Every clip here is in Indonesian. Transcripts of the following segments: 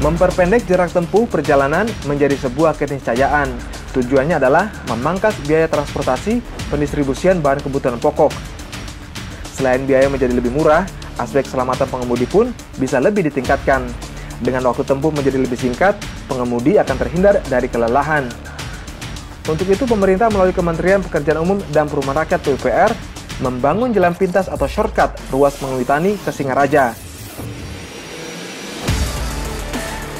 Memperpendek jarak tempuh perjalanan menjadi sebuah keniscayaan. Tujuannya adalah memangkas biaya transportasi pendistribusian bahan kebutuhan pokok. Selain biaya menjadi lebih murah, aspek keselamatan pengemudi pun bisa lebih ditingkatkan. Dengan waktu tempuh menjadi lebih singkat, pengemudi akan terhindar dari kelelahan. Untuk itu, pemerintah melalui Kementerian Pekerjaan Umum dan Perumahan Rakyat (PUPR) membangun jalan pintas atau shortcut ruas Mengwitani ke Singaraja.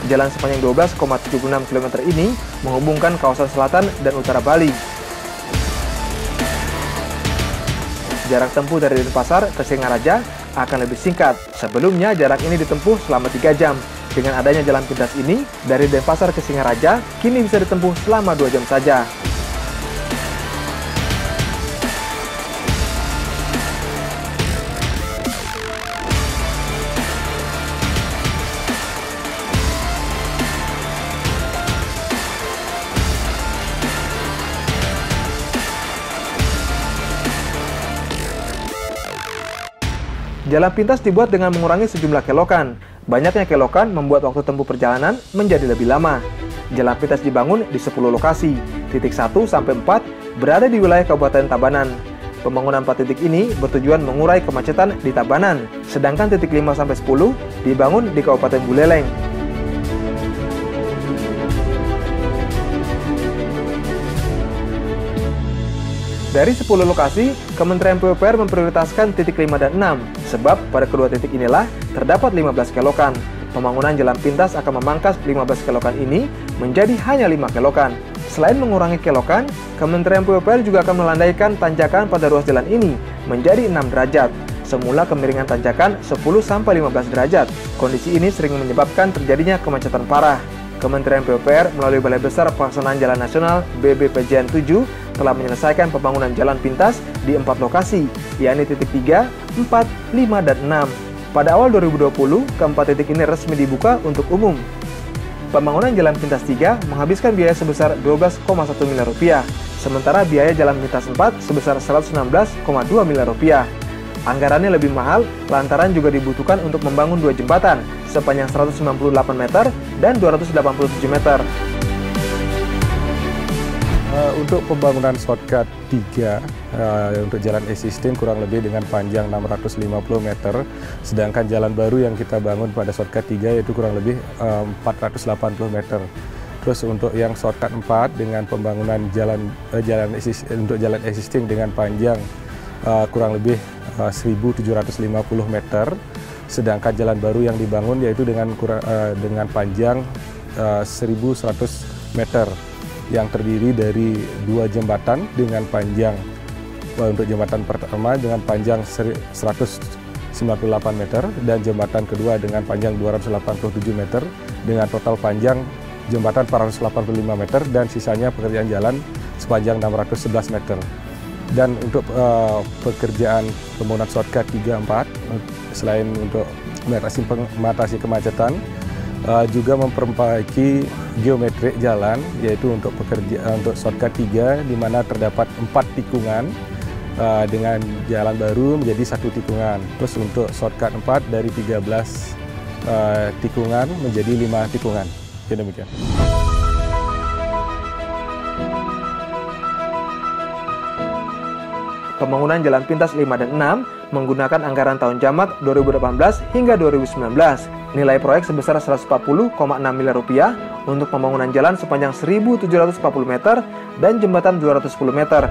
Jalan sepanjang 12,76 km ini menghubungkan kawasan selatan dan utara Bali. Jarak tempuh dari Denpasar ke Singaraja akan lebih singkat. Sebelumnya jarak ini ditempuh selama 3 jam. Dengan adanya jalan pintas ini, dari Denpasar ke Singaraja kini bisa ditempuh selama 2 jam saja. Jalan pintas dibuat dengan mengurangi sejumlah kelokan. Banyaknya kelokan membuat waktu tempuh perjalanan menjadi lebih lama. Jalan pintas dibangun di 10 lokasi. Titik 1 sampai 4 berada di wilayah Kabupaten Tabanan. Pembangunan 4 titik ini bertujuan mengurai kemacetan di Tabanan, sedangkan titik 5 sampai 10 dibangun di Kabupaten Buleleng. Dari 10 lokasi, Kementerian PUPR memprioritaskan titik 5 dan 6, sebab pada kedua titik inilah terdapat 15 kelokan. Pembangunan jalan pintas akan memangkas 15 kelokan ini menjadi hanya 5 kelokan. Selain mengurangi kelokan, Kementerian PUPR juga akan melandaikan tanjakan pada ruas jalan ini menjadi 6 derajat. Semula kemiringan tanjakan 10-15 derajat. Kondisi ini sering menyebabkan terjadinya kemacetan parah. Kementerian PUPR melalui Balai Besar Pelaksanaan Jalan Nasional BBPJN 7 telah menyelesaikan pembangunan jalan pintas di 4 lokasi, yakni titik 3, 4, 5, dan 6. Pada awal 2020, keempat titik ini resmi dibuka untuk umum. Pembangunan jalan pintas 3 menghabiskan biaya sebesar Rp12,1 miliar, sementara biaya jalan pintas 4 sebesar Rp116,2 miliar. Anggarannya lebih mahal lantaran juga dibutuhkan untuk membangun 2 jembatan sepanjang 198 meter dan 287 meter. Untuk pembangunan shortcut 3 untuk jalan existing kurang lebih dengan panjang 650 meter, sedangkan jalan baru yang kita bangun pada shortcut 3 yaitu kurang lebih 480 meter. Terus untuk yang shortcut 4 dengan pembangunan untuk jalan existing dengan panjang kurang lebih 1.750 meter, sedangkan jalan baru yang dibangun yaitu dengan panjang 1.100 meter yang terdiri dari 2 jembatan dengan panjang untuk jembatan pertama dengan panjang 198 meter dan jembatan kedua dengan panjang 287 meter dengan total panjang jembatan 485 meter dan sisanya pekerjaan jalan sepanjang 611 meter. Dan untuk pekerjaan pembangunan shortcut 3-4 selain untuk mengatasi kemacetan, juga memperbaiki geometri jalan, yaitu untuk shortcut 3 di mana terdapat 4 tikungan dengan jalan baru menjadi 1 tikungan. Terus untuk shortcut 4 dari 13 tikungan menjadi 5 tikungan. Ya, demikian. Pembangunan jalan pintas 5 dan 6 menggunakan anggaran tahun jamak 2018 hingga 2019. Nilai proyek sebesar Rp140,6 miliar untuk pembangunan jalan sepanjang 1.740 meter dan jembatan 210 meter.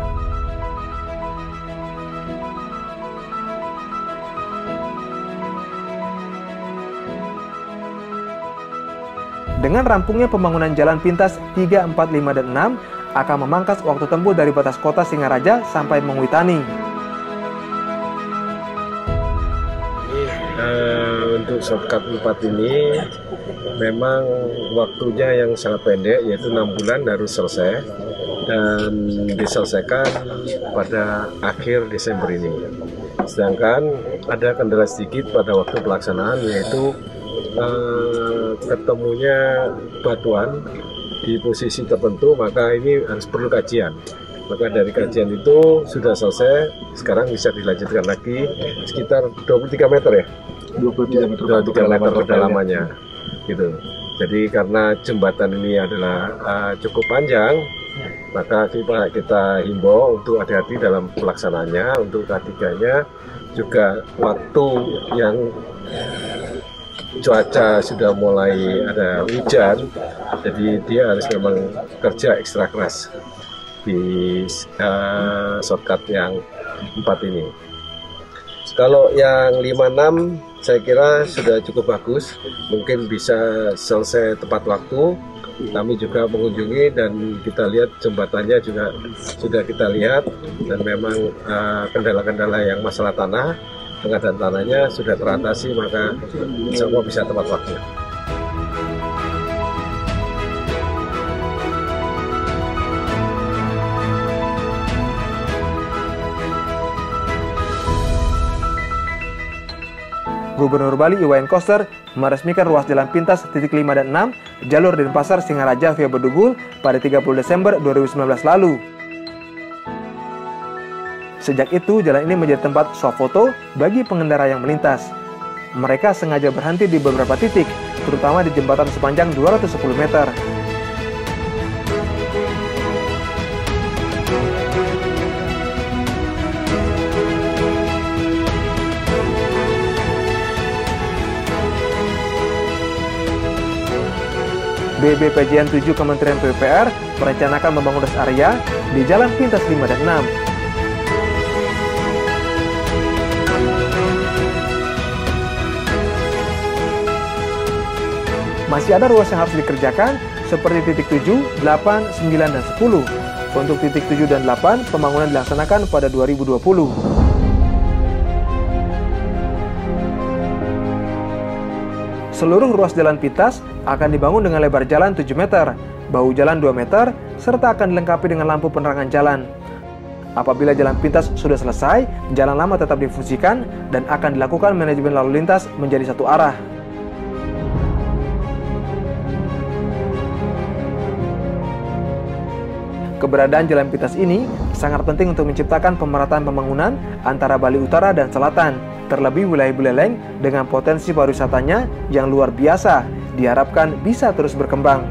Dengan rampungnya pembangunan jalan pintas 3, 4, 5, dan 6, akan memangkas waktu tempuh dari batas kota Singaraja sampai Mengwitani. Untuk shortcut 4 ini memang waktunya yang sangat pendek, yaitu 6 bulan harus selesai dan diselesaikan pada akhir Desember ini. Sedangkan ada kendala sedikit pada waktu pelaksanaan, yaitu ketemunya batuan di posisi tertentu, maka ini harus perlu kajian. Maka dari kajian itu sudah selesai, sekarang bisa dilanjutkan lagi sekitar 23 meter ya? 23 meter kedalamannya gitu. Jadi karena jembatan ini adalah cukup panjang, maka kita himbau untuk hati-hati dalam pelaksanaannya. Untuk K3-nya juga waktu yang cuaca sudah mulai ada hujan, jadi dia harus memang kerja ekstra keras di shortcut yang 4 ini. Kalau yang 56 saya kira sudah cukup bagus, mungkin bisa selesai tepat waktu. Kami juga mengunjungi dan kita lihat jembatannya juga sudah kita lihat, dan memang kendala-kendala yang masalah tanah, pengadaan tanahnya sudah teratasi, maka insya Allah bisa tepat waktu. Gubernur Bali Iwayan Koster meresmikan ruas jalan pintas titik 5 dan 6 jalur Denpasar Singaraja via Bedugul pada 30 Desember 2019 lalu. Sejak itu, jalan ini menjadi tempat swafoto bagi pengendara yang melintas. Mereka sengaja berhenti di beberapa titik, terutama di jembatan sepanjang 210 meter. BBPJN 7 Kementerian PUPR merencanakan membangun rest area di jalan pintas 5 dan 6. Masih ada ruas yang harus dikerjakan seperti titik 7, 8, 9, dan 10. Untuk titik 7 dan 8, pembangunan dilaksanakan pada 2020. Seluruh ruas jalan pintas akan dibangun dengan lebar jalan 7 meter, bahu jalan 2 meter, serta akan dilengkapi dengan lampu penerangan jalan. Apabila jalan pintas sudah selesai, jalan lama tetap difungsikan dan akan dilakukan manajemen lalu lintas menjadi satu arah. Keberadaan jalan pintas ini sangat penting untuk menciptakan pemerataan pembangunan antara Bali Utara dan Selatan. Terlebih wilayah Buleleng dengan potensi pariwisatanya yang luar biasa diharapkan bisa terus berkembang.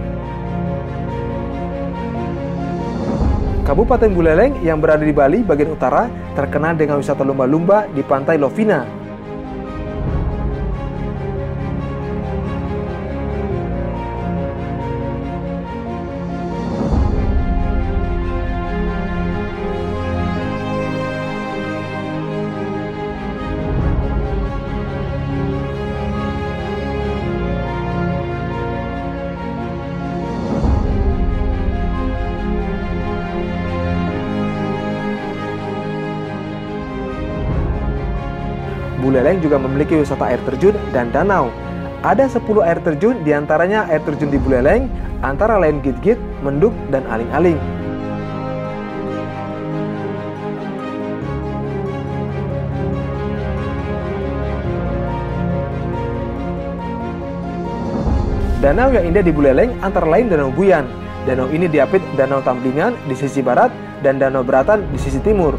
Kabupaten Buleleng yang berada di Bali bagian utara terkenal dengan wisata lumba-lumba di Pantai Lovina. Buleleng juga memiliki wisata air terjun dan danau. Ada 10 air terjun, diantaranya air terjun di Buleleng, antara lain Git-Git, Menduk, dan Aling-Aling. Danau yang indah di Buleleng antara lain Danau Buyan. Danau ini diapit Danau Tamblingan di sisi barat dan Danau Beratan di sisi timur.